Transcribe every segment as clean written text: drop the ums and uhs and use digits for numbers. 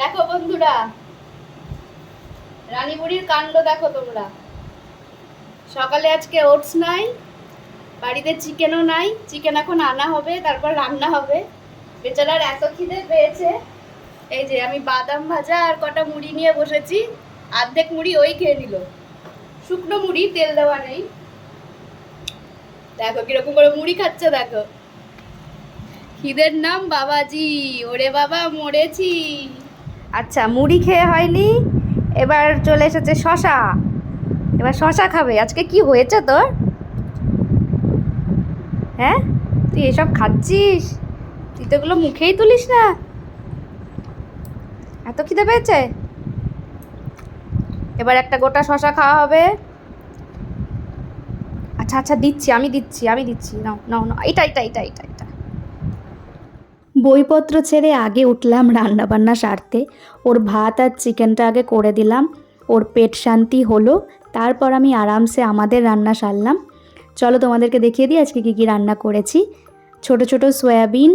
দেখো বন্ধুরা, রানীবুড়ির কাণ্ড দেখো তোমরা। সকালে আজকে ওটস নাই, বাড়িতে চিকেনও নাই। চিকেন এখন আনা হবে, তারপর রান্না হবে। বেচারার এত খিদে পেয়েছে, এই যে আমি বাদাম ভাজা আর কটা মুড়ি নিয়ে বসেছি। অর্ধেক মুড়ি ওই খেয়ে নিল, শুকনো মুড়ি, তেল দেওয়া নেই। দেখো কিরকম করে মুড়ি খাচ্ছে, দেখো। খিদের নাম বাবাজি, ওরে বাবা মরেছি। আচ্ছা, মুড়ি খেয়ে হয়নি, এবার চলে এসেছে শশা। এবার শশা খাবে। আজকে কি হয়েছে তোর? হ্যাঁ, তুই এসব খাচ্ছিস? তুই তো এগুলো মুখেই তুলিস না। এত খিদে পেয়েছে, এবার একটা গোটা শশা খাওয়া হবে। আচ্ছা আচ্ছা, দিচ্ছি, আমি দিচ্ছি। নাও নাও নাও, এটা এটা এটা এটা এটা বইপত্র ছেড়ে আগে উঠলাম রান্নাবান্না সারতে। ওর ভাত আর চিকেনটা আগে করে দিলাম, ওর পেট শান্তি হলো। তারপর আমি আরামসে আমাদের রান্না সারলাম। চলো তোমাদেরকে দেখিয়ে দিই আজকে কী কী রান্না করেছি। ছোট ছোট সয়াবিন,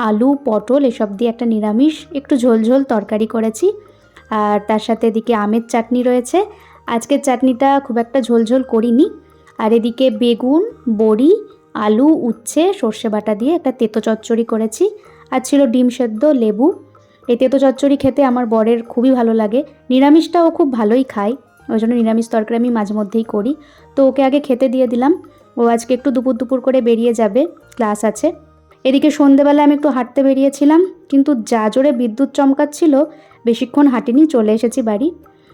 আলু, পটল এসব দিয়ে একটা নিরামিষ একটু ঝোল ঝোল তরকারি করেছি। আর তার সাথে এদিকে আমের চাটনি রয়েছে। আজকের চাটনিটা খুব একটা ঝোল ঝোল করিনি। আর এদিকে বেগুন, বড়ি, আলু, উচ্ছে, সর্ষে বাটা দিয়ে একটা তেতো চচ্চড়ি করেছি। আর ছিল ডিম সেদ্ধ, লেবু। এই তেতো চচ্চড়ি খেতে আমার বরের খুবই ভালো লাগে। নিরামিষটাও খুব ভালোই খায়, ওই জন্য নিরামিষ তরকারি আমি মাঝে মধ্যেই করি। তো ওকে আগে খেতে দিয়ে দিলাম। ও আজকে একটু দুপুর দুপুর করে বেরিয়ে যাবে, ক্লাস আছে। এদিকে সন্ধেবেলায় আমি একটু হাঁটতে বেরিয়েছিলাম, কিন্তু যা জোরে বিদ্যুৎ চমকাচ্ছিল, বেশিক্ষণ হাঁটিনি, চলে এসেছি বাড়ি।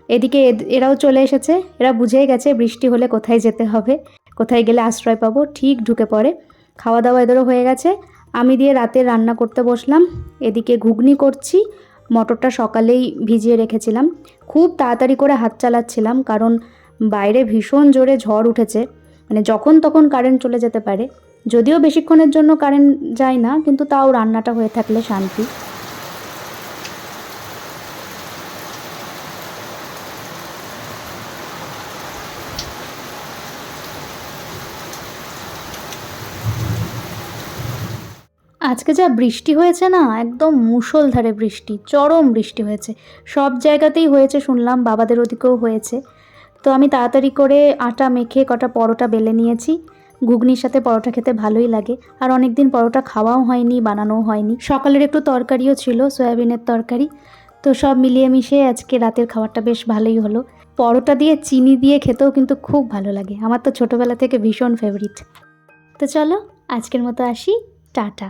এদিকে এরাও চলে এসেছে। এরা বুঝেই গেছে বৃষ্টি হলে কোথায় যেতে হবে, কোথায় গেলে আশ্রয় পাবো। ঠিক ঢুকে পড়ে। খাওয়া দাওয়া এদেরও হয়ে গেছে। আমি দিয়ে রাতে রান্না করতে বসলাম। এদিকে ঘুগনি করছি। মটরটা সকালেই ভিজিয়ে রেখেছিলাম। খুব তাড়াতাড়ি করে হাত চালাচ্ছিলাম, কারণ বাইরে ভীষণ জোরে ঝড় উঠেছে। মানে যখন তখন কারেন্ট চলে যেতে পারে। যদিও বেশিক্ষণের জন্য কারেন্ট যায় না, কিন্তু তাও রান্নাটা হয়ে থাকলে শান্তি। আজকে যা বৃষ্টি হয়েছে না, একদম মুষলধারে বৃষ্টি, চরম বৃষ্টি হয়েছে। সব জায়গাতেই হয়েছে শুনলাম, বাবাদের ওদিকেও হয়েছে। তো আমি তাড়াতাড়ি করে আটা মেখে কটা পরোটা বেলে নিয়েছি। ঘুগনির সাথে পরোটা খেতে ভালোই লাগে। আর অনেক দিন পরোটা খাওয়াও হয়নি, বানানোও হয়নি। সকালের একটু তরকারিও ছিল, সয়াবিনের তরকারি। তো সব মিলিয়ে মিশিয়ে আজকে রাতের খাবারটা বেশ ভালোই হলো। পরোটা দিয়ে চিনি দিয়ে খেতেও কিন্তু খুব ভালো লাগে। আমার তো ছোটোবেলা থেকে ভীষণ ফেভারিট। তো চলো, আজকের মতো আসি। টাটা।